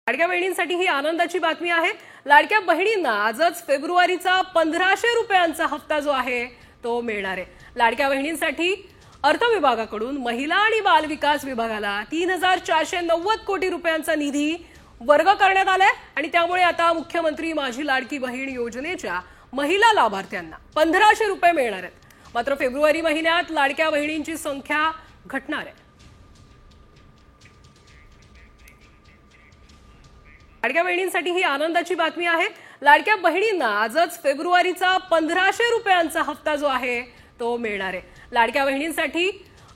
लाडक्या बहिणींसाठी ही आनंदाची बातमी आहे। लाडक्या बहिणींना आजच फेब्रुवारीचा 1500 रुपयांचा हप्ता जो आहे तो मिळणार आहे। लाडक्या बहिणींसाठी अर्थ विभागाकडून महिला आणि बाल विकास विभागाला 3490 कोटी रुपयांचा निधी वर्ग करण्यात आलाय आणि त्यामुळे आता मुख्यमंत्री माझी लाडकी बहीण योजनेच्या महिला लाभार्थ्यांना 1500 रुपये मिळणार आहेत। मात्र फेब्रुवारी महिन्यात लाडक्या बहिणींची संख्या घटणार आहे। लाडक्या बहिणींसाठी ही आनंदाची बातमी आहे। लाडक्या बहिणींना आजच फेब्रुवारीचा 1500 रुपयांचा हप्ता जो आहे तो मिळणार आहे। लाडक्या बहिणींसाठी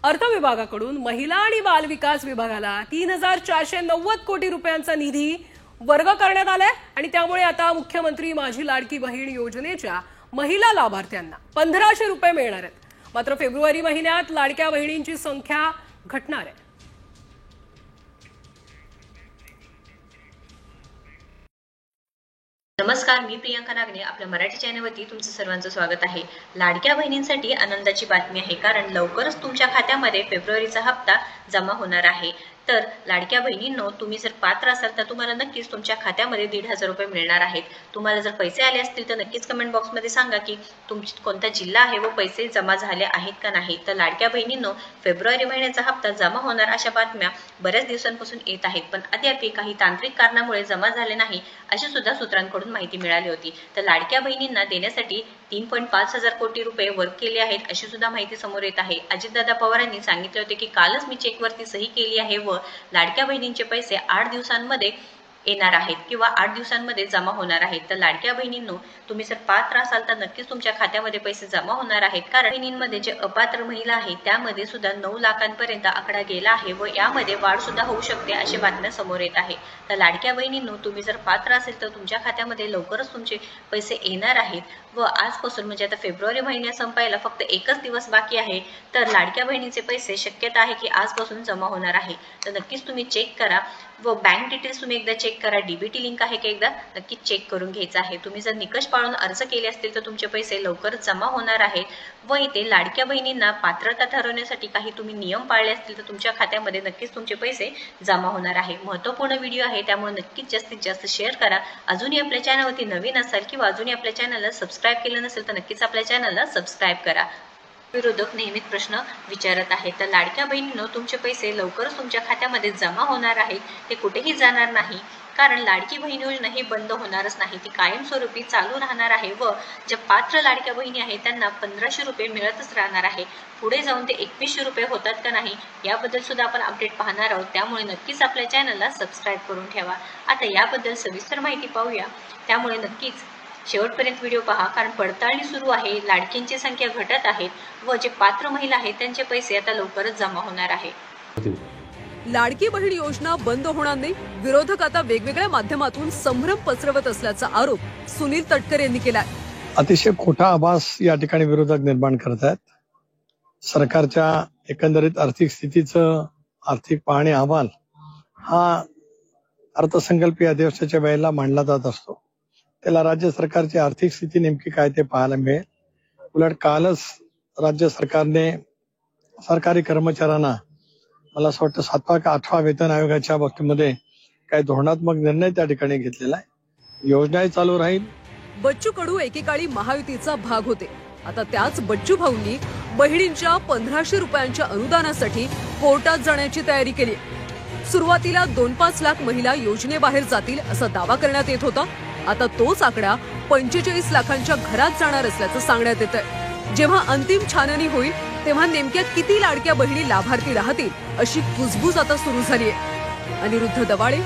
अर्थ विभागाकडून महिला आणि बाल विकास विभागाला 3490 कोटी रुपयांचा निधी वर्ग करण्यात आलाय आणि त्यामुळे आता मुख्यमंत्री माझी लाडकी बहीण योजनेच्या महिला लाभार्थ्यांना 1500 रुपये मिळणार आहेत। मात्र फेब्रुवारी महिन्यात लाडक्या बहिणींची संख्या घटणार आहे। नमस्कार, मी प्रियंका नागने आपल्या मराठी चॅनलवरती तुमचं सर्वांचं स्वागत आहे। लाडक्या बहिणींसाठी आनंदाची बातमी आहे, कारण लवकरच तुमच्या खात्यामध्ये फेब्रुवारीचा हप्ता जमा होणार आहे। तर लाडक्या बहिणींनो, तुम्ही जर पात्र असाल तर तुम्हाला नक्कीच तुमच्या खात्यामध्ये 1500 रुपये मिळणार आहेत। तुम्हाला जर पैसे आले असतील तर नक्कीच कमेंट बॉक्समध्ये सांगा की तुमचा कोणता जिल्हा आहे व पैसे जमा झाले आहेत का नाही। तर लाडक्या बहिणींनो, फेब्रुवारी महिन्याचा हप्ता जमा होणार अशा बातम्या बऱ्याच दिवसांपासून येत आहेत, पण अद्याप काही तांत्रिक कारणामुळे जमा झाले नाही अशी सुद्धा सूत्रांकडून माहिती मिळाली होती। तर लाडक्या बहिणींना देण्यासाठी 3.5 हजार कोटी रुपये वर्ग केले आहेत अशी सुद्धा माहिती समोर येत आहे। अजितदादा पवारांनी सांगितले होते की कालच मी चेकवरती सही केली आहे व लाडक्या बहिणींचे पैसे 8 दिवसांमध्ये येणार आहेत किंवा 8 दिवसांमध्ये जमा होणार आहेत। तर लाडक्या बहिणींनो, तुम्ही जर पात्र असाल तर नक्कीच तुमच्या खात्यामध्ये पैसे जमा होणार आहेत, कारण बहिणींमध्ये जे अपात्र महिला आहेत त्यामध्ये सुद्धा 9 लाखांपर्यंत आकडा गेला आहे व यामध्ये वाढ सुद्धा होऊ शकते अशी बातम्या समोर येत आहे। तर लाडक्या बहिणींनो, तुम्ही जर पात्र असेल तर तुमच्या खात्यामध्ये लवकरच तुमचे पैसे येणार आहेत व आजपासून म्हणजे आता फेब्रुवारी महिन्यात संपायला फक्त एकच दिवस बाकी आहे। तर लाडक्या बहिणीचे पैसे शक्यता आहे की आजपासून जमा होणार आहे। तर नक्कीच तुम्ही चेक करा व बँक डिटेल्स तुम्ही एकदा चेक करा, डीबीटी लिंक आहे की एकदा नक्कीच चेक करून घ्यायचं आहे। तुम्ही जर निकष पाळून अर्ज केले असतील तर तुमचे पैसे लवकरच जमा होणार आहेत व इथे लाडक्या बहिणींना पात्रता ठरवण्यासाठी काही तुम्ही नियम पाळले असतील तर तुमच्या खात्यामध्ये नक्कीच तुमचे पैसे जमा होणार आहे। महत्त्वपूर्ण व्हिडिओ आहे, त्यामुळे नक्कीच जास्तीत जास्त शेअर करा। अजूनही आपल्या चॅनलवरती नवीन असाल किंवा अजूनही आपल्या चॅनलला सबस्क्राईब केलं नसेल तर नक्कीच आपल्या चॅनलला सबस्क्राईब करा। विरोधक नेहमीच प्रश्न विचारत आहेत, तर लाडक्या बहिणींनो, तुमचे पैसे लवकरच तुमच्या खात्यामध्ये जमा होणार आहेत, ते कुठेही जाणार नाही, कारण लाडकी बहीण योजना ही बंद होणारच नाही, ती कायमस्वरूपी चालू राहणार आहे व ज्या पात्र लाडक्या बहिणी आहेत त्यांना 1500 रुपये मिळतच राहणार आहे। पुढे जाऊन ते 2100 रुपये होतात का नाही याबद्दल सुद्धा आपण अपडेट पाहणार आहोत, त्यामुळे नक्कीच आपल्या चॅनलला सबस्क्राईब करून ठेवा। आता याबद्दल सविस्तर माहिती पाहूया, त्यामुळे नक्कीच शेवटपर्यंत व्हिडिओ पहा, कारण पडताळणी सुरू आहे, लाडकींची संख्या घटत आहे व जे पात्र महिला आहेत त्यांचे पैसे आता लवकरच जमा होणार आहे। लाडकी बहीण योजना बंद होणार नाही, विरोधक आता वेगवेगळ्या माध्यमातून संभ्रम पसरवत असल्याचा आरोप सुनील तटकरे यांनी केला। अतिशय खोटा आभास या ठिकाणी विरोधक निर्माण करत आहेत। सरकारच्या एकंदरीत आर्थिक स्थितीचं आर्थिक पाहणी अहवाल हा अर्थसंकल्पीय अधिवेशनाच्या वेळेला मांडला जात असतो, त्याला राज्य सरकारची आर्थिक स्थिती नेमकी काय ते पाहायला मिळेल। उलट कालच राज्य सरकारने सरकारी कर्मचाऱ्यांना मला असं वाटतं 7वा का 8वा वेतन आयोगाच्या बाबतीमध्ये काही धोरणात्मक निर्णय त्या ठिकाणी घेतलेला आहे। योजनाही चालू राहील। बच्चू कडू एकेकाळी महायुतीचा भाग होते, आता त्याच बच्चू भाऊंनी बहिणींच्या 1500 रुपयांच्या अनुदानासाठी कोर्टात जाण्याची तयारी केली। सुरुवातीला 2-5 लाख महिला योजनेबाहेर जातील असा दावा करण्यात येत होता, आता तोच आकडा 45 लाखांच्या घरात जाणार असल्याचं सांगण्यात येत आहे। जेव्हा अंतिम छाननी होईल तेव्हा नेमक्या किती लाडक्या बहिणी लाभार्थी राहतील अशी कुजबूज आता सुरू झाली आहे। अनिरुद्ध दवाळे।